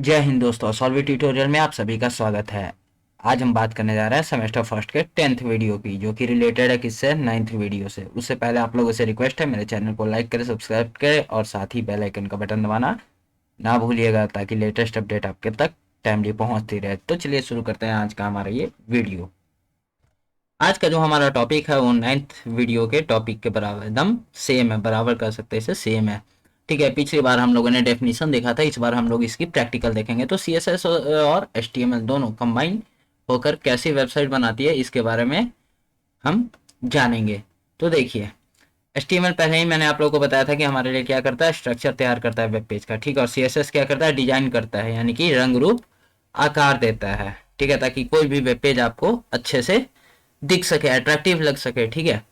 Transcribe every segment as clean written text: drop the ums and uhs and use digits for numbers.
जय हिंद दोस्तों, सॉल्वी ट्यूटोरियल में आप सभी का स्वागत है। आज हम बात करने जा रहे हैं सेमेस्टर फर्स्ट के 10th वीडियो की, जो कि रिलेटेड है किससे, 9th वीडियो से। उससे पहले आप लोगों से रिक्वेस्ट है, मेरे चैनल को लाइक करें, सब्सक्राइब करें और साथ ही बेल आइकन का बटन दबाना ना भूलिएगा, ताकि लेटेस्ट अपडेट आपके तक टाइमली पहुंचती रहे। तो चलिए शुरू करते हैं आज का हमारा ये वीडियो। आज का जो हमारा टॉपिक है वो 9th वीडियो के टॉपिक के बराबर एकदम सेम है, बराबर कर सकते हैं, इसे सेम है। ठीक है, पिछली बार हम लोगों ने डेफिनेशन देखा था, इस बार हम लोग इसकी प्रैक्टिकल देखेंगे। तो CSS और HTML दोनों कंबाइन होकर कैसी वेबसाइट बनाती है, इसके बारे में हम जानेंगे। तो देखिए, HTML पहले ही मैंने आप लोगों को बताया था कि हमारे लिए क्या करता है, स्ट्रक्चर तैयार करता है वेब पेज का। ठीक है, और CSS क्या करता है, डिजाइन करता है, यानी कि रंग रूप आकार देता है। ठीक है, ताकि कोई भी वेब पेज आपको अच्छे से दिख सके, अट्रैक्टिव लग सके। ठीक है,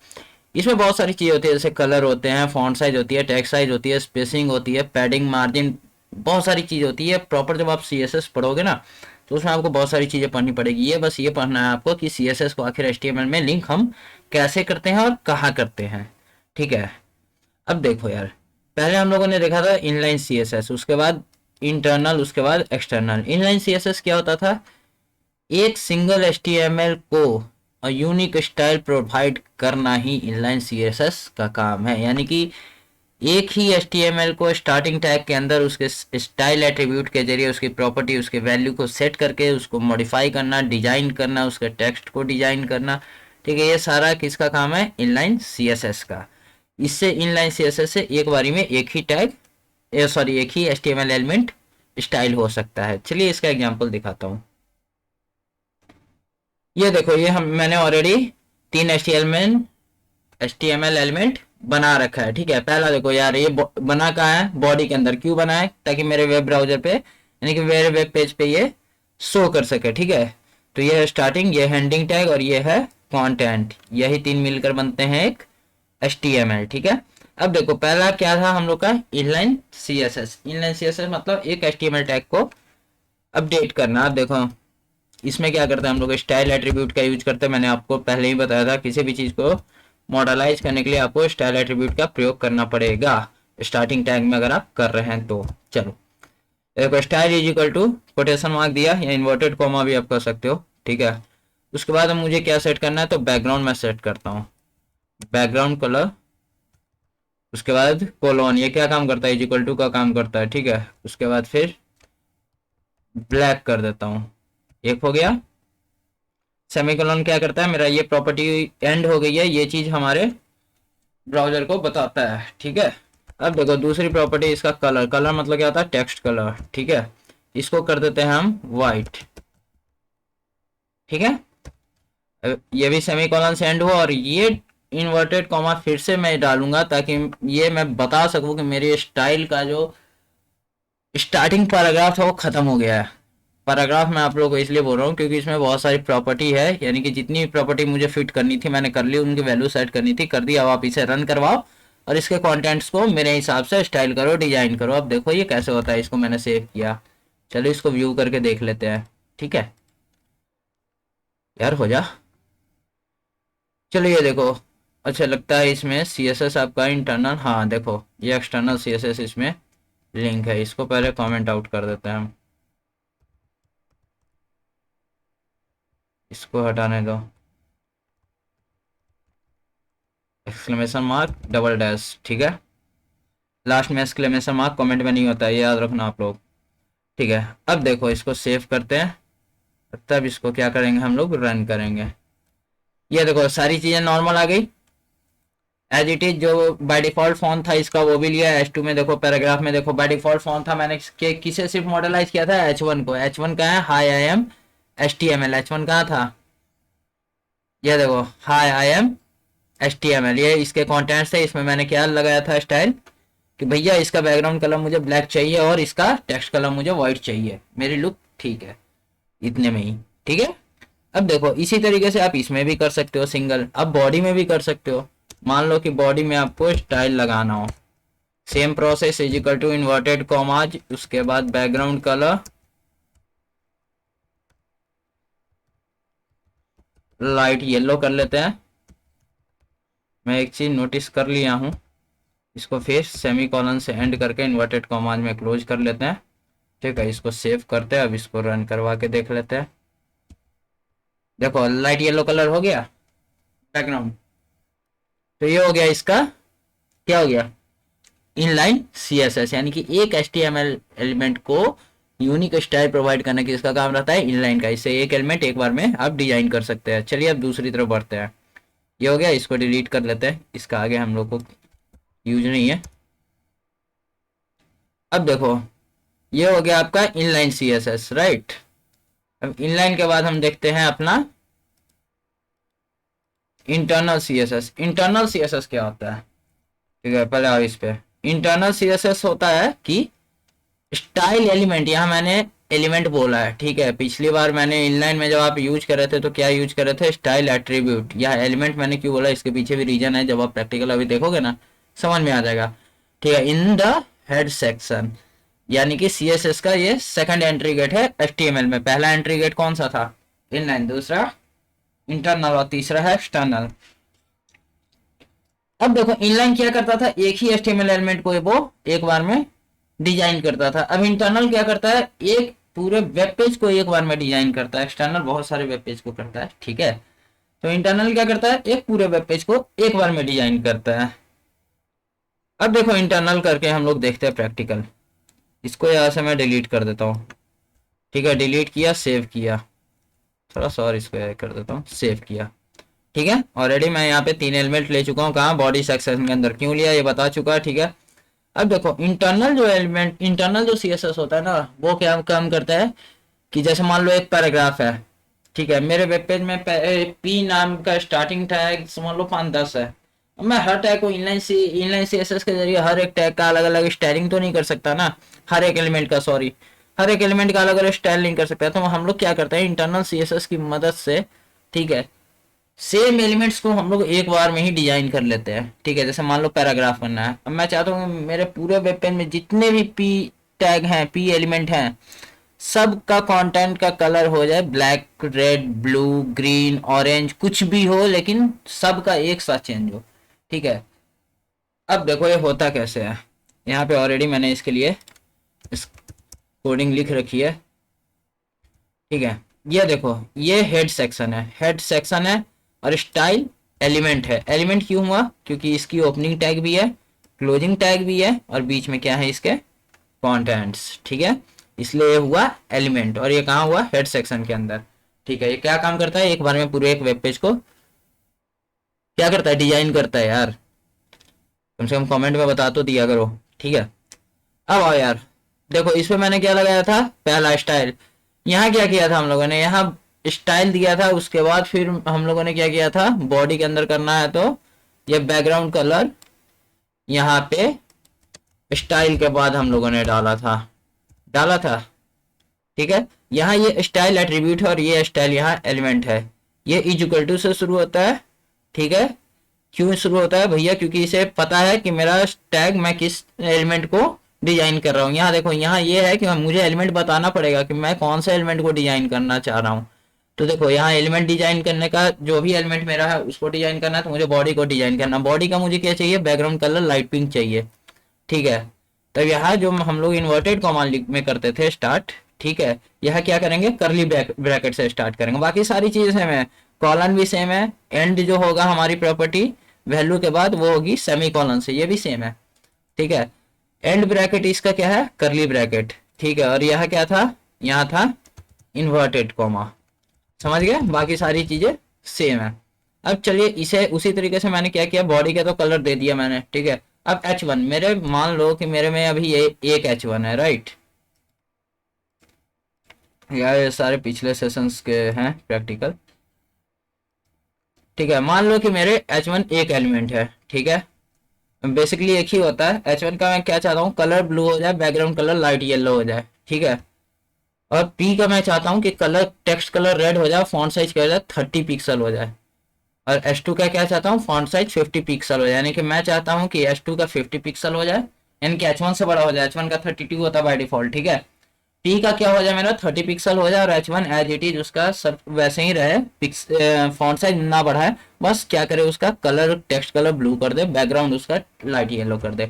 इसमें बहुत सारी चीज़ें होती है, जैसे कलर होते हैं, फॉन्ट साइज होती है, टेक्स्ट साइज होती है, स्पेसिंग होती है, पैडिंग, मार्जिन, बहुत सारी चीज़ होती है। प्रॉपर जब आप CSS पढ़ोगे ना, तो उसमें आपको बहुत सारी चीज़ें पढ़नी पड़ेगी। ये बस ये पढ़ना है आपको कि CSS को आखिर HTML में लिंक हम कैसे करते हैं और कहाँ करते हैं। ठीक है, अब देखो यार, पहले हम लोगों ने देखा था इनलाइन CSS, उसके बाद इंटरनल, उसके बाद एक्सटर्नल। इनलाइन CSS क्या होता था, एक सिंगल HTML को और यूनिक स्टाइल प्रोवाइड करना ही इनलाइन CSS का काम है। यानी कि एक ही HTML को स्टार्टिंग टैग के अंदर उसके स्टाइल एट्रीब्यूट के जरिए उसकी प्रॉपर्टी, उसके वैल्यू को सेट करके उसको मॉडिफाई करना, डिजाइन करना, उसके टेक्स्ट को डिजाइन करना। ठीक है, ये सारा किसका काम है, इनलाइन CSS का। इससे इनलाइन CSS से एक बारी में एक ही टैग, सॉरी, एक ही HTML एलिमेंट स्टाइल हो सकता है। चलिए इसका एग्जांपल दिखाता हूँ। ये देखो, ये मैंने ऑलरेडी तीन HTML एलिमेंट बना रखा है। ठीक है, पहला देखो यार, ये बना कहाँ है, बॉडी के अंदर। क्यों बना है, ताकि मेरे वेब ब्राउजर पे, यानी कि मेरे वेब पेज पे ये शो कर सके। ठीक है, तो ये है स्टार्टिंग, ये हेडिंग टैग और ये है कंटेंट। यही तीन मिलकर बनते हैं एक HTML। ठीक है, अब देखो, पहला क्या था हम लोग का, इनलाइन CSS। इनलाइन CSS मतलब एक HTML टैग को अपडेट करना। अब देखो, इसमें क्या करते हैं हम लोग, स्टाइल एट्रीब्यूट का यूज करते हैं। मैंने आपको पहले ही बताया था, किसी भी चीज को मॉडलाइज करने के लिए आपको स्टाइल एट्रीब्यूट का प्रयोग करना पड़ेगा, स्टार्टिंग टैग में अगर आप कर रहे हैं तो। चलो, देखो, style is equal to quotation mark दिया, या इन्वर्टेड कॉमा भी आप कर सकते हो। ठीक है, उसके बाद मुझे क्या सेट करना है, तो बैकग्राउंड में सेट करता हूँ, बैकग्राउंड कलर। उसके बाद कोलोन, ये क्या काम करता है, इज इक्वल टू का काम करता है। ठीक है, उसके बाद फिर ब्लैक कर देता हूँ, एक हो गया। सेमीकोलन क्या करता है, मेरा ये प्रॉपर्टी एंड हो गई है, ये चीज हमारे ब्राउजर को बताता है। ठीक है, अब देखो दूसरी प्रॉपर्टी, इसका कलर। कलर मतलब क्या होता है, टेक्स्ट कलर। ठीक है, इसको कर देते हैं हम वाइट। ठीक है, ये भी सेमीकोलन से एंड हुआ, और ये इन्वर्टेड कॉमा फिर से मैं डालूंगा, ताकि ये मैं बता सकूं कि मेरे स्टाइल का जो स्टार्टिंग पैराग्राफ है वो खत्म हो गया है। पैराग्राफ मैं आप लोगों को इसलिए बोल रहा हूँ क्योंकि इसमें बहुत सारी प्रॉपर्टी है, यानी कि जितनी प्रॉपर्टी मुझे फिट करनी थी मैंने कर ली, उनकी वैल्यू सेट करनी थी, कर दी। अब आप इसे रन करवाओ और इसके कंटेंट्स को मेरे हिसाब से स्टाइल करो, डिजाइन करो। अब देखो ये कैसे होता है, इसको मैंने सेव किया। चलो इसको व्यू करके देख लेते हैं। ठीक है यार, हो जा। चलो ये देखो, अच्छा लगता है इसमें CSS आपका इंटरनल। हाँ देखो, ये एक्सटर्नल CSS इसमें लिंक है, इसको पहले कमेंट आउट कर देते हैं हम, इसको हटाने दो। Exclamation mark double dash. ठीक है, लास्ट में एक्सक्लेमेशन मार्क कमेंट में नहीं होता है, ये याद रखना आप लोग। ठीक है, अब देखो इसको सेव करते हैं, तब इसको क्या करेंगे, हम लोग रन करेंगे। ये देखो सारी चीजें नॉर्मल आ गई, एज इट इज। जो बाय डिफॉल्ट फॉन्ट था इसका वो भी लिया है। H2 में देखो, पैराग्राफ में देखो, बाय डिफॉल्ट फॉन्ट था, मैंने किसे सिर्फ मॉडलाइज किया था, H1 को। H1 का है high I am HTML। H1 कहाँ था, ये देखो, हाई आई एम HTML, ये इसके कंटेंट्स है। इसमें मैंने क्या लगाया था, स्टाइल, कि भैया इसका बैकग्राउंड कलर मुझे ब्लैक चाहिए और इसका टेक्स्ट कलर मुझे व्हाइट चाहिए, मेरी लुक ठीक है, इतने में ही। ठीक है, अब देखो इसी तरीके से आप इसमें भी कर सकते हो सिंगल, अब बॉडी में भी कर सकते हो। मान लो कि बॉडी में आपको स्टाइल लगाना हो, same process, is equal to inverted commas, उसके बाद बैकग्राउंड कलर लाइट येलो कर लेते हैं। मैं एक चीज नोटिस कर लिया हूँ, इसको फिर सेमी कॉलन से एंड करके इन्वर्टेड कॉमाज में क्लोज कर लेते हैं। ठीक है, इसको सेव करते हैं। अब इसको रन करवा के देख लेते हैं। देखो लाइट येलो कलर हो गया बैकग्राउंड। तो ये हो गया इसका, क्या हो गया, इनलाइन सीएसएस, यानी कि एक एचटीएमएल एलिमेंट को यूनिक स्टाइल प्रोवाइड करने की इसका काम रहता है इनलाइन का। इससे एक एलिमेंट एक बार में आप डिजाइन कर सकते हैं। चलिए अब दूसरी तरफ बढ़ते हैं। ये हो गया, इसको डिलीट कर लेते हैं, इसका आगे हम लोग को यूज नहीं है। अब देखो ये हो गया आपका इनलाइन सीएसएस, राइट। अब इनलाइन के बाद हम देखते हैं अपना इंटरनल सीएसएस। इंटरनल सीएसएस क्या होता है, ठीक है, पहले आओ इस पे। इंटरनल सीएसएस होता है कि स्टाइल एलिमेंट, यहाँ मैंने एलिमेंट बोला है, ठीक है। पिछली बार मैंने इनलाइन में जब आप यूज कर रहे थे तो क्या यूज कर रहे थे, स्टाइल एट्रीब्यूट। या एलिमेंट मैंने क्यों बोला, इसके पीछे भी रीजन है, जब आप प्रैक्टिकल अभी देखोगे ना समझ में आ जाएगा, ठीक है। इन द हेड सेक्शन, यानी कि सीएसएस का ये सेकंड एंट्री गेट है एचटीएमएल में। पहला एंट्री गेट कौन सा था, इनलाइन, दूसरा इंटरनल और तीसरा है एक्सटर्नल। अब देखो इनलाइन क्या करता था, एक ही एचटीएमएल एलिमेंट को वो एक बार में डिजाइन करता था। अब इंटरनल क्या करता है, एक पूरे वेब पेज को एक बार में डिजाइन करता है। एक्सटर्नल बहुत सारे वेब पेज को करता है, ठीक है। तो इंटरनल क्या करता है, एक पूरे वेब पेज को एक बार में डिजाइन करता है। अब देखो इंटरनल करके हम लोग देखते हैं प्रैक्टिकल। इसको यहाँ से मैं डिलीट कर देता हूँ, ठीक है। डिलीट किया, सेव किया, थोड़ा सा और इसको कर देता हूँ, सेव किया, ठीक है। ऑलरेडी मैं यहाँ पे 3 एलिमेंट ले चुका हूँ, कहाँ, बॉडी सेक्शन के अंदर। क्यों लिया ये बता चुका है, ठीक है। अब देखो इंटरनल जो एलिमेंट, इंटरनल जो सीएसएस होता है ना, वो क्या काम करता है कि जैसे मान लो एक पैराग्राफ है, ठीक है। मेरे वेब पेज में पी नाम का स्टार्टिंग टैग समझ लो 5-10 है। अब मैं हर टैग को इनलाइन सीएसएस के जरिए हर एक टैग का अलग अलग स्टाइलिंग तो नहीं कर सकता ना, हर एक एलिमेंट का, सॉरी, हर एक एलिमेंट का अलग अलग स्टाइल नहीं कर सकता। तो हम लोग क्या करते हैं, इंटरनल सीएसएस की मदद से, ठीक है, सेम एलिमेंट्स को हम लोग एक बार में ही डिजाइन कर लेते हैं, ठीक है। जैसे मान लो पैराग्राफ करना है, अब मैं चाहता हूँ मेरे पूरे वेब पेज में जितने भी पी टैग हैं, पी एलिमेंट हैं, सब का कंटेंट का कलर हो जाए black, red, blue, green, orange, कुछ भी हो, लेकिन सब का एक साथ चेंज हो, ठीक है। अब देखो ये होता कैसे है, यहाँ पे ऑलरेडी मैंने इसके लिए इस कोडिंग लिख रखी है, ठीक है। ये देखो ये हेड सेक्शन है, हेड सेक्शन है, और स्टाइल एलिमेंट है। एलिमेंट क्यों हुआ, क्योंकि इसकी ओपनिंग टैग भी है, क्लोजिंग टैग भी है, और बीच में क्या है इसके कंटेंट्स, ठीक है। इसलिए ये हुआ एलिमेंट, और ये कहाँ हुआ, हेड सेक्शन के अंदर, ठीक है। ये क्या काम करता है, एक बार में पूरे एक वेब पेज को क्या करता है, डिजाइन करता है यार। कम से कम कमेंट में बता तो दिया करो, ठीक है। अब आओ यार, देखो इस पे मैंने क्या लगाया था, पहला स्टाइल। यहाँ क्या किया था हम लोगों ने, यहाँ स्टाइल दिया था, उसके बाद फिर हम लोगों ने क्या किया था, बॉडी के अंदर करना है तो ये बैकग्राउंड कलर यहाँ पे स्टाइल के बाद हम लोगों ने डाला था, ठीक है। यहाँ ये स्टाइल एट्रीब्यूट है, और ये स्टाइल यहाँ एलिमेंट है। ये इज इक्वल टू से शुरू होता है, ठीक है। क्यों शुरू होता है भैया, क्योंकि इसे पता है कि मेरा टैग मैं किस एलिमेंट को डिजाइन कर रहा हूँ। यहाँ देखो, यहाँ ये है कि मुझे एलिमेंट बताना पड़ेगा कि मैं कौन सा एलिमेंट को डिजाइन करना चाह रहा हूँ। तो देखो यहाँ एलिमेंट डिजाइन करने का, जो भी एलिमेंट मेरा है उसको डिजाइन करना है, तो मुझे बॉडी को डिजाइन करना। बॉडी का मुझे क्या चाहिए, बैकग्राउंड कलर लाइट पिंक चाहिए, ठीक है। तब यहाँ जो हम लोग इन्वर्टेड कॉमा में करते थे स्टार्ट, ठीक है, यह क्या करेंगे, करली ब्रैकेट से स्टार्ट करेंगे। बाकी सारी चीजें सेम है, कॉलन भी सेम है, एंड जो होगा हमारी प्रॉपर्टी वैल्यू के बाद वो होगी सेमी कॉलन से, ये भी सेम है, ठीक है। एंड ब्रैकेट इसका क्या है, करली ब्रैकेट, ठीक है। और यह क्या था, यहाँ था इन्वर्टेड कॉमा, समझ गए। बाकी सारी चीजें सेम है। अब चलिए इसे उसी तरीके से मैंने क्या किया, बॉडी का तो कलर दे दिया मैंने, ठीक है। अब H1 मेरे, मान लो कि मेरे में अभी ये एक H1 है, राइट। यार ये सारे पिछले सेशंस के हैं प्रैक्टिकल, ठीक है। मान लो कि मेरे H1 एक एलिमेंट है, ठीक है। बेसिकली एक ही होता है H1 का। मैं क्या चाहता हूँ, कलर ब्लू हो जाए, बैकग्राउंड कलर लाइट येलो हो जाए, ठीक है। और P का मैं चाहता हूँ कि कलर, टेक्स्ट कलर रेड हो जाए, फॉन्ट साइज क्या हो जाए, 30 पिक्सल हो जाए। और S2 का क्या चाहता हूँ, फॉन्ट साइज 50 पिक्सल हो जाए। यानी कि मैं चाहता हूँ कि S2 का 50 पिक्सल हो जाए, यानी कि H1 से बड़ा हो जाए। H1 का 32 होता है बाय डिफॉल्ट, ठीक है। P का क्या हो जाए, मेरा 30 पिक्सल हो जाए, और H1 एज इट इज उसका सब वैसे ही रहे, फॉन्ट साइज ना बढ़ाए, बस क्या करे, उसका कलर, टेक्स्ट कलर ब्लू कर दे, बैकग्राउंड उसका लाइट येलो कर दे,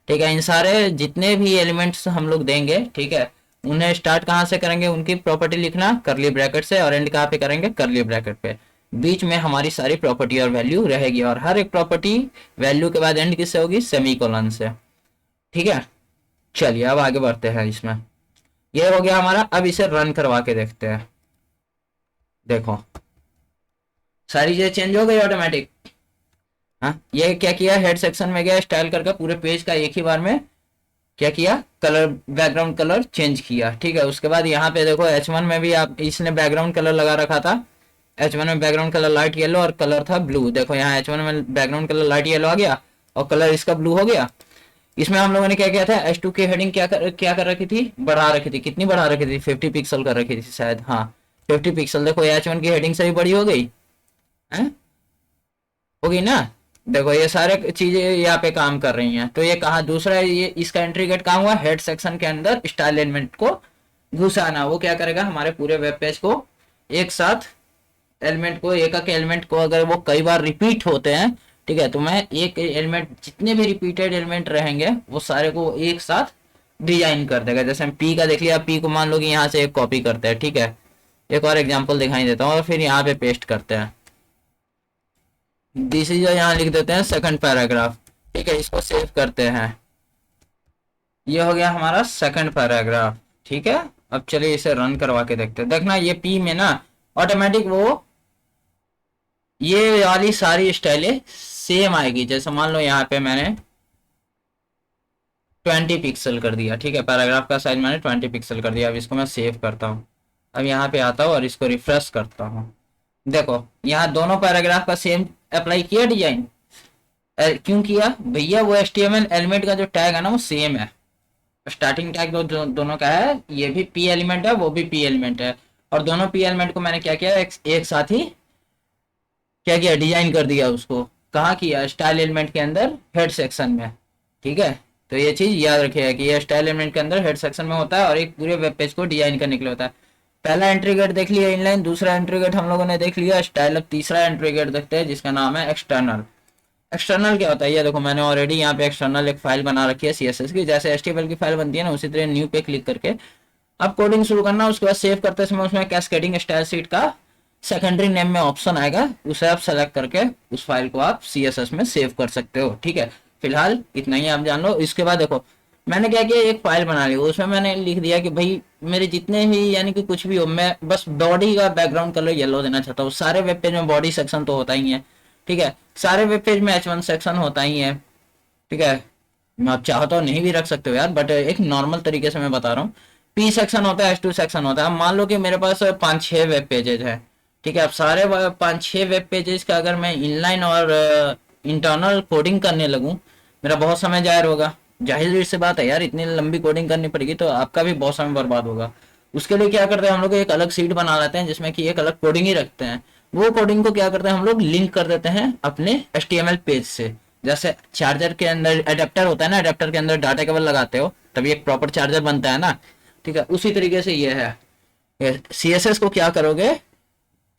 ठीक है। इन सारे जितने भी एलिमेंट्स हम लोग देंगे, ठीक है, उन्हें स्टार्ट कहाँ से करेंगे, उनकी प्रॉपर्टी लिखना करली ब्रैकेट से, और एंड कहाँ पे करेंगे, करली ब्रैकेट पे। बीच में हमारी सारी प्रॉपर्टी और वैल्यू रहेगी, और हर एक प्रॉपर्टी वैल्यू के बाद एंड किससे होगी, सेमीकोलन से। ठीक है, चलिए अब आगे बढ़ते हैं इसमें। ये हो गया हमारा, अब इसे रन करवा के देखते हैं। देखो सारी चीजें चेंज हो गई ऑटोमेटिक। हाँ, ये क्या किया, हेड सेक्शन में गया, स्टाइल करके पूरे पेज का एक ही बार में क्या किया, कलर बैकग्राउंड कलर चेंज किया। ठीक है, उसके बाद यहाँ पे देखो H1 में भी आप इसने बैकग्राउंड कलर लगा रखा था। H1 में बैकग्राउंड कलर लाइट येलो और कलर था ब्लू। देखो यहाँ H1 में बैकग्राउंड कलर लाइट येलो आ गया और कलर इसका ब्लू हो गया। इसमें हम लोगों ने क्या किया था, H2 की हेडिंग क्या कर रखी थी, बढ़ा रखी थी। कितनी बढ़ा रखी थी, 50 पिक्सल कर रखी थी शायद, हाँ 50 पिक्सल। देखो H1 की हेडिंग से भी बड़ी हो गई है, होगी ना। देखो ये सारे चीजें यहाँ पे काम कर रही हैं। तो ये कहा दूसरा, ये इसका एंट्री गेट कहाँ हुआ, हेड सेक्शन के अंदर स्टाइल एलिमेंट को घुसाना। वो क्या करेगा, हमारे पूरे वेब पेज को एक साथ एलिमेंट को, एक एक एलिमेंट को अगर वो कई बार रिपीट होते हैं, ठीक है, तो मैं एक एलिमेंट, जितने भी रिपीटेड एलिमेंट रहेंगे वो सारे को एक साथ डिजाइन कर देगा। जैसे हम पी का देख लिया, पी को मान लो कि यहाँ से एक कॉपी करते हैं। ठीक है, एक और एग्जाम्पल दिखाई देता हूँ और फिर यहाँ पे पेस्ट करते हैं। दिस इज, यहाँ लिख देते हैं सेकंड पैराग्राफ। ठीक है, इसको सेव करते हैं। ये हो गया हमारा सेकंड पैराग्राफ। ठीक है, अब चलिए इसे रन करवा के देखते हैं। देखना ये पी में ना ऑटोमेटिक वो ये वाली सारी स्टाइलें सेम आएगी। जैसे मान लो यहाँ पे मैंने 20 पिक्सल कर दिया। ठीक है, पैराग्राफ का साइज मैंने 20 पिक्सल कर दिया। अब इसको मैं सेव करता हूँ। अब यहाँ पे आता हूँ और इसको रिफ्रेश करता हूँ। देखो यहाँ दोनों पैराग्राफ का सेम अप्लाई किया डिजाइन। क्यों किया भैया, वो HTML एलिमेंट का जो टैग है ना वो सेम है। स्टार्टिंग टैग दोनों का है, ये भी पी एलिमेंट है, वो भी पी एलिमेंट है। और दोनों पी एलिमेंट को मैंने क्या किया, एक साथ ही क्या किया, डिजाइन कर दिया उसको। कहाँ किया, स्टाइल एलिमेंट के अंदर हेड सेक्शन में। ठीक है, तो ये चीज याद रखिएगा कि ये स्टाइल एलिमेंट के अंदर हेड सेक्शन में होता है और एक पूरे वेब पेज को डिजाइन करने के लिए होता है। पहला एंट्री गेट देख लिया इनलाइन, दूसरा एंट्री गेट हम लोगों ने देख लिया स्टाइल। अब तीसरा एंट्री गेट देखते हैं जिसका नाम है एक्सटर्नल। एक्सटर्नल क्या होता है, ये देखो मैंने ऑलरेडी यहाँ पे एक्सटर्नल एक फाइल बना रखी है CSS की। जैसे HTML की फाइल बनती है ना, उसी तरह न्यू पे क्लिक करके अब कोडिंग शुरू करना। उसके बाद सेव करते समय उसमें कैस्केडिंग स्टाइल शीट का सेकेंडरी नेम में ऑप्शन आएगा, उसे आप सेलेक्ट करके उस फाइल को आप CSS में सेव कर सकते हो। ठीक है, फिलहाल इतना ही आप जान लो। इसके बाद देखो मैंने क्या किया, एक फाइल बना ली, उसमें मैंने लिख दिया कि भाई मेरे जितने भी यानी कि कुछ भी हो, मैं बस बॉडी का बैकग्राउंड कलर येलो देना चाहता हूँ। सारे वेब पेज में बॉडी सेक्शन तो होता ही है। ठीक है, सारे वेब पेज में H1 सेक्शन होता ही है। ठीक है, मैं आप चाहो तो नहीं भी रख सकते हो यार, बट एक नॉर्मल तरीके से मैं बता रहा हूँ। P सेक्शन होता है, H2 सेक्शन होता है। मान लो कि मेरे पास 5-6 वेब पेजेज है। ठीक है, अब सारे 5-6 वेब पेजेस का अगर मैं इनलाइन और इंटरनल कोडिंग करने लगूं, मेरा बहुत समय जाहिर होगा। जाहिर सी बात है यार, इतनी लंबी कोडिंग करनी पड़ेगी तो आपका भी बहुत समय बर्बाद होगा। उसके लिए क्या करते हैं हम लोग, एक अलग सीट बना लेते हैं जिसमें कि एक अलग कोडिंग ही रखते हैं। वो कोडिंग को क्या करते हैं हम लोग, लिंक कर देते हैं अपने HTML पेज से। जैसे चार्जर के अंदर एडेप्टर होता है ना, एडेप्टर के अंदर डाटा केबल लगाते हो तभी एक प्रॉपर चार्जर बनता है ना। ठीक है, उसी तरीके से ये है, CSS को क्या करोगे,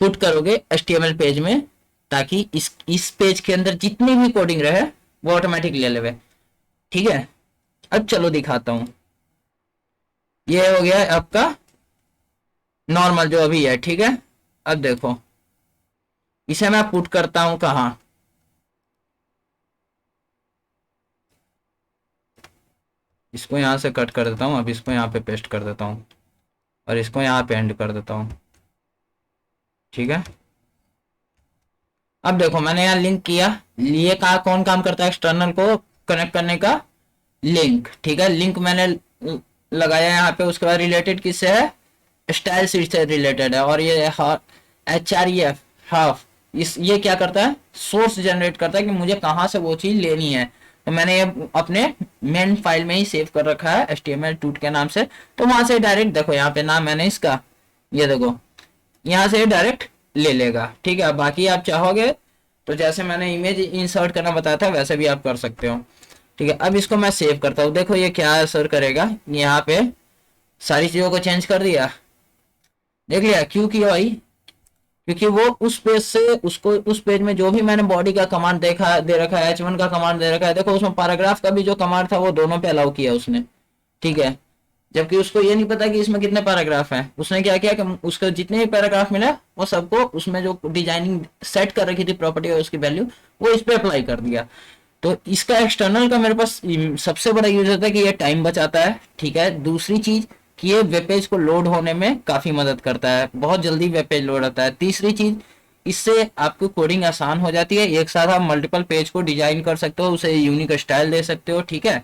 पुट करोगे HTML पेज में, ताकि इस पेज के अंदर जितनी भी कोडिंग रहे वो ऑटोमेटिक ले लेवे। ठीक है, अब चलो दिखाता हूं। ये हो गया आपका नॉर्मल जो अभी है। ठीक है, अब देखो इसे मैं पुट करता हूं कहाँ, इसको यहां से कट कर देता हूं। अब इसको यहाँ पे पेस्ट कर देता हूं और इसको यहाँ पे एंड कर देता हूं। ठीक है, अब देखो मैंने यहाँ लिंक किया। लिए कहा कौन काम करता है, एक्सटर्नल को कनेक्ट करने का लिंक। ठीक है, लिंक मैंने लगाया यहाँ पे। उसके बाद रिलेटेड किससे है, स्टाइल शीट से रिलेटेड है। और ये HREF हाफ, ये क्या करता है, सोर्स जनरेट करता है कि मुझे कहाँ से वो चीज लेनी है। तो मैंने ये अपने मेन फाइल में ही सेव कर रखा है HTML टूट के नाम से। तो वहां से डायरेक्ट देखो यहाँ पे नाम मैंने इसका, ये देखो यहाँ से डायरेक्ट ले लेगा। ठीक है, बाकी आप चाहोगे तो जैसे मैंने इमेज इंसर्ट करना बताया था वैसे भी आप कर सकते हो। ठीक है, अब इसको मैं सेव करता हूँ। देखो ये क्या असर करेगा, यहाँ पे सारी चीजों को चेंज कर दिया। देख लिया क्यों किया भाई, क्योंकि वो उस पेज से उसको, उस पेज में जो भी मैंने बॉडी का कमांड देखा दे रखा है, H1 का कमांड दे रखा है, देखो उसमें पैराग्राफ का भी जो कमांड था वो दोनों पे अलाउ किया उसने। ठीक है, जबकि उसको ये नहीं पता कि इसमें कितने पैराग्राफ हैं। उसने क्या किया कि उसको जितने भी पैराग्राफ मिला वो सबको उसमें जो डिजाइनिंग सेट कर रखी थी प्रॉपर्टी और उसकी वैल्यू, वो इस पे अप्लाई कर दिया। तो इसका एक्सटर्नल का मेरे पास सबसे बड़ा यूज होता है कि ये टाइम बचाता है, ठीक है। दूसरी चीज कि ये वेब पेज को लोड होने में काफी मदद करता है, बहुत जल्दी वेब पेज लोड होता है। तीसरी चीज, इससे आपको कोडिंग आसान हो जाती है, एक साथ आप मल्टीपल पेज को डिजाइन कर सकते हो, उसे यूनिक स्टाइल दे सकते हो, ठीक है।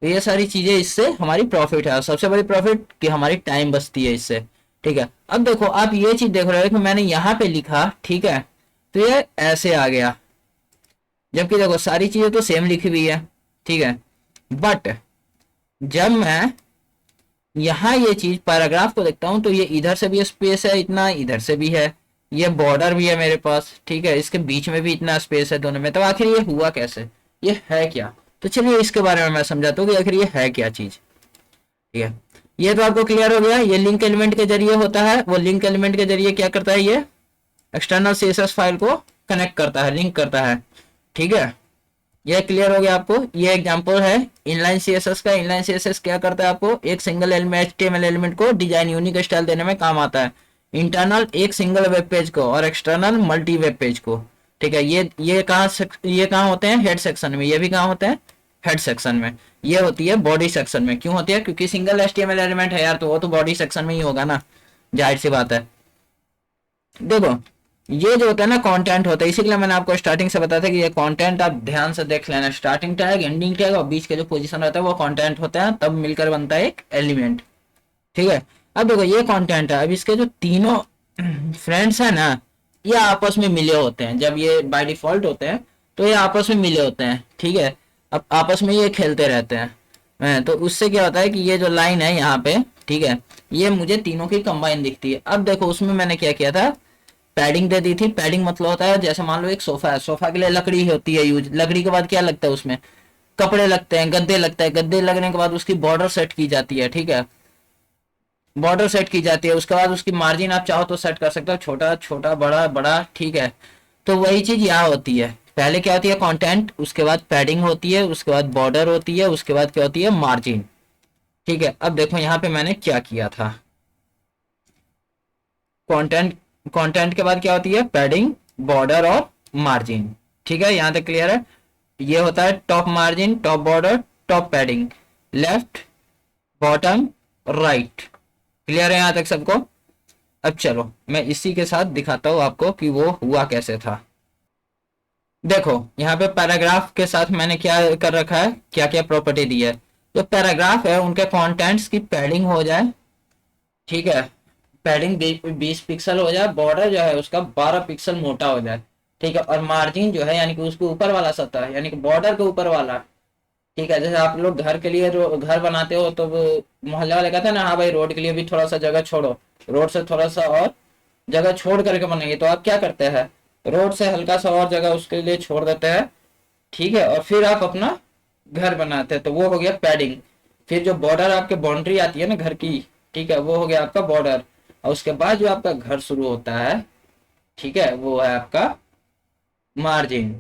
तो ये सारी चीजें इससे हमारी प्रॉफिट है, और सबसे बड़ी प्रॉफिट कि हमारी टाइम बचती है इससे, ठीक है। अब देखो आप ये चीज देख रहे हो कि मैंने यहाँ पे लिखा, ठीक है, तो ये ऐसे आ गया, जबकि देखो सारी चीजें तो सेम लिखी हुई है, ठीक है। बट जब मैं यहाँ ये चीज पैराग्राफ को देखता हूँ तो ये इधर से भी स्पेस है इतना, इधर से भी है, ये बॉर्डर भी है मेरे पास, ठीक है, इसके बीच में भी इतना स्पेस है दोनों में। तो आखिर ये हुआ कैसे, ये है क्या? तो चलिए इसके बारे में मैं समझाता हूँ कि आखिर ये है क्या चीज, ठीक है। ये तो आपको क्लियर हो गया, ये लिंक एलिमेंट के जरिए होता है। वो लिंक एलिमेंट के जरिए क्या करता है, ये एक्सटर्नल सीएसएस फाइल को कनेक्ट करता है, लिंक करता है, ठीक है। ये क्लियर हो गया आपको। ये एग्जांपल है इनलाइन सीएसएस का। इनलाइन सीएसएस क्या करता है, आपको एक सिंगल एलिमेंट एचटीएमएल एलिमेंट को डिजाइन यूनिक स्टाइल देने में काम आता है। इंटरनल एक सिंगल वेब पेज को और एक्सटर्नल मल्टी वेब पेज को, ठीक है। ये कहाँ होते हैं, हेड सेक्शन में। ये भी कहाँ होते हैं, हेड सेक्शन में। ये होती है बॉडी सेक्शन में। क्यों होती है, क्योंकि सिंगल एचटीएमएल एलिमेंट है यार, तो वो तो बॉडी सेक्शन में ही होगा ना, जाहिर सी बात है। देखो ये जो होता है ना कंटेंट होता है, इसीलिए मैंने आपको स्टार्टिंग से बताया था कि ये कंटेंट आप ध्यान से देख लेना। स्टार्टिंग टैग, एंडिंग टैग और बीच के जो पोजीशन रहता है वो कंटेंट होता है, तब मिलकर बनता है एक एलिमेंट, ठीक है। अब देखो ये कंटेंट है, अब इसके जो तीनों फ्रेंड्स है ना, ये आपस में मिले होते हैं। जब ये बाय डिफॉल्ट होते हैं तो ये आपस में मिले होते हैं, ठीक है। अब आपस में ये खेलते रहते हैं। तो उससे क्या होता है कि ये जो लाइन है यहाँ पे, ठीक है, ये मुझे तीनों की कंबाइन दिखती है। अब देखो उसमें मैंने क्या किया था, पैडिंग दे दी थी। पैडिंग मतलब होता है जैसे मान लो एक सोफा है, सोफा के लिए लकड़ी होती है यूज। लकड़ी के बाद क्या लगता है उसमें, कपड़े लगते हैं, गद्दे लगता है। गद्दे लगने के बाद उसकी बॉर्डर सेट की जाती है, ठीक है, बॉर्डर सेट की जाती है। उसके बाद उसकी मार्जिन आप चाहो तो सेट कर सकते हो, छोटा छोटा बड़ा बड़ा, ठीक है। तो वही चीज यहाँ होती है। पहले क्या होती है, कंटेंट, उसके बाद पैडिंग होती है, उसके बाद बॉर्डर होती है, उसके बाद क्या होती है, मार्जिन, ठीक है। अब देखो यहाँ पे मैंने क्या किया था, कंटेंट, कंटेंट के बाद क्या होती है, पैडिंग, बॉर्डर और मार्जिन, ठीक है। यहाँ तक क्लियर है। ये होता है top margin, top border, top padding, left, bottom, right. Clear है यहाँ तक सबको? अब चलो मैं इसी के साथ दिखाता हूँ आपको कि वो हुआ कैसे था। देखो यहाँ पे पैराग्राफ के साथ मैंने क्या कर रखा है, क्या क्या प्रॉपर्टी दी है। जो पैराग्राफ है उनके कंटेंट्स की पैडिंग हो जाए, ठीक है, पैडिंग 20 पिक्सल हो जाए, बॉर्डर जो है उसका 12 पिक्सल मोटा हो जाए, ठीक है, और मार्जिन जो है यानी कि उसके ऊपर वाला सतह यानी कि बॉर्डर के ऊपर वाला, ठीक है। जैसे आप लोग घर के लिए घर बनाते हो तो वो मोहल्ले वाले कहते हैं ना, हाँ भाई रोड के लिए भी थोड़ा सा जगह छोड़ो, रोड से थोड़ा सा और जगह छोड़ करके बनेंगे। तो आप क्या करते हैं, रोड से हल्का सा और जगह उसके लिए छोड़ देते हैं, ठीक है, और फिर आप अपना घर बनाते हैं। तो वो हो गया पैडिंग। फिर जो बॉर्डर आपके बाउंड्री आती है ना घर की, ठीक है, वो हो गया आपका बॉर्डर। और उसके बाद जो आपका घर शुरू होता है, ठीक है, वो है आपका मार्जिन,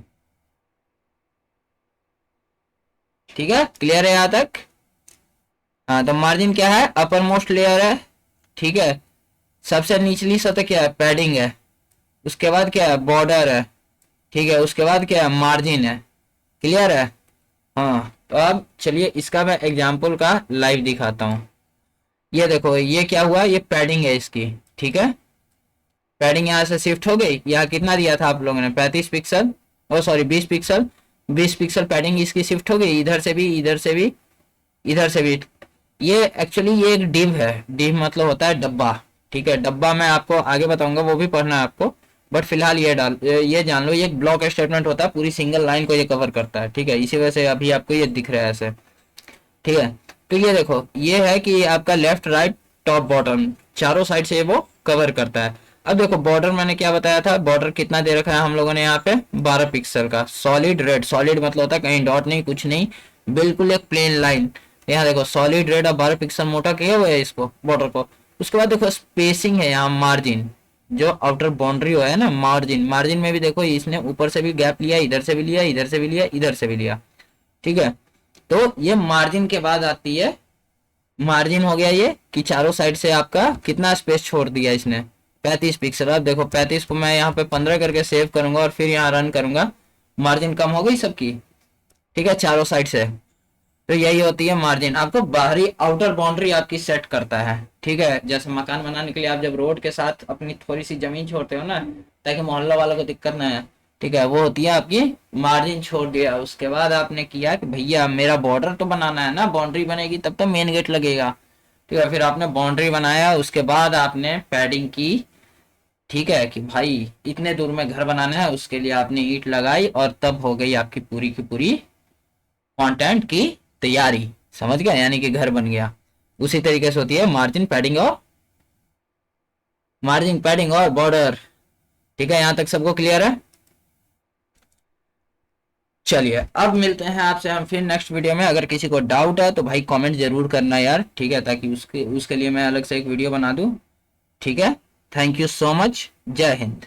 ठीक है। क्लियर है यहाँ तक? हाँ, तो मार्जिन क्या है, अपर मोस्ट लेयर है, ठीक है। सबसे निचली सतह क्या है, पैडिंग है। उसके बाद क्या है, बॉर्डर है, ठीक है। उसके बाद क्या है, मार्जिन है। क्लियर है? हाँ, तो अब चलिए इसका मैं एग्जाम्पल का लाइव दिखाता हूँ। ये देखो ये क्या हुआ, ये पैडिंग है इसकी, ठीक है। पैडिंग यहाँ से शिफ्ट हो गई। यहाँ कितना दिया था आप लोगों ने, 35 पिक्सल, ओ सॉरी 20 पिक्सल, 20 पिक्सल पैडिंग इसकी शिफ्ट हो गई, इधर से भी, इधर से भी, इधर से भी। ये एक्चुअली ये एक डिव है। डिव मतलब होता है डब्बा, ठीक है। डब्बा मैं आपको आगे बताऊंगा, वो भी पढ़ना है आपको, बट फिलहाल ये जान लो, ये एक ब्लॉक स्टेटमेंट होता है, पूरी सिंगल लाइन को ये कवर करता है, ठीक है। इसी वजह से अभी आपको ये दिख रहा है ऐसे, ठीक है। तो ये देखो ये है कि आपका लेफ्ट राइट टॉप बॉटम चारों साइड से वो कवर करता है। अब देखो बॉर्डर मैंने क्या बताया था, बॉर्डर कितना दे रखा है हम लोगों ने यहाँ पे, 12 पिक्सल का, सॉलिड रेड। सॉलिड मतलब होता है कहीं डॉट नहीं, कुछ नहीं, बिल्कुल एक प्लेन लाइन। यहाँ देखो सॉलिड रेड और 12 पिक्सल मोटा किया हुआ है इसको, बॉर्डर को। उसके बाद देखो स्पेसिंग है यहाँ, मार्जिन, जो आउटर बाउंड्री हो है ना, मार्जिन। मार्जिन में भी देखो इसने ऊपर से भी गैप लिया, इधर से भी लिया, इधर से भी लिया, इधर से भी लिया, ठीक है। तो ये मार्जिन के बाद आती है मार्जिन हो गया ये कि चारों साइड से आपका कितना स्पेस छोड़ दिया इसने, 35 पिक्सल। अब देखो 35 को मैं यहाँ पे 15 करके सेव करूंगा और फिर यहाँ रन करूंगा, मार्जिन कम हो गई सबकी, ठीक है, चारों साइड से। तो यही होती है मार्जिन, आपको बाहरी आउटर बाउंड्री आपकी सेट करता है, ठीक है। जैसे मकान बनाने के लिए आप जब रोड के साथ अपनी थोड़ी सी जमीन छोड़ते हो ना, ताकि मोहल्ला वालों को दिक्कत ना है, ठीक है, वो होती है आपकी मार्जिन। छोड़ दिया, उसके बाद आपने किया कि भैया मेरा बॉर्डर तो बनाना है ना, बाउंड्री बनेगी तब तो मेन गेट लगेगा, ठीक है। फिर आपने बाउंड्री बनाया, उसके बाद आपने पैडिंग की, ठीक है, कि भाई इतने दूर में घर बनाना है, उसके लिए आपने ईंट लगाई, और तब हो गई आपकी पूरी की पूरी कंटेंट की तैयारी, समझ गया, यानी कि घर बन गया। उसी तरीके से होती है मार्जिन पैडिंग और बॉर्डर, ठीक है। यहां तक सबको क्लियर है? चलिए अब मिलते हैं आपसे हम फिर नेक्स्ट वीडियो में। अगर किसी को डाउट है तो भाई कमेंट जरूर करना यार, ठीक है, ताकि उसके लिए मैं अलग से एक वीडियो बना दूं, ठीक है। थैंक यू सो मच, जय हिंद।